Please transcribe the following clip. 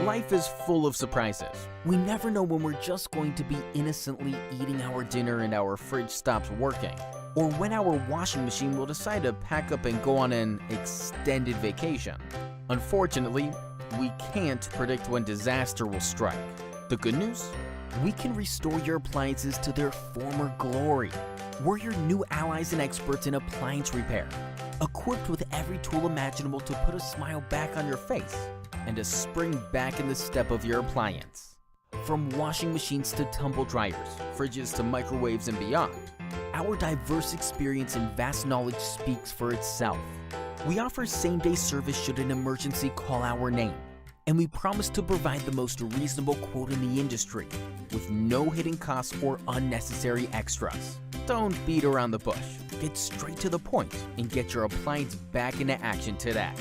Life is full of surprises. We never know when we're just going to be innocently eating our dinner and our fridge stops working, or when our washing machine will decide to pack up and go on an extended vacation. Unfortunately, we can't predict when disaster will strike. The good news? We can restore your appliances to their former glory. We're your new allies and experts in appliance repair, equipped with every tool imaginable to put a smile back on your face and a spring back in the step of your appliance. From washing machines to tumble dryers, fridges to microwaves and beyond, our diverse experience and vast knowledge speaks for itself. We offer same-day service should an emergency call our name, and we promise to provide the most reasonable quote in the industry with no hidden costs or unnecessary extras. Don't beat around the bush. Get straight to the point and get your appliance back into action today.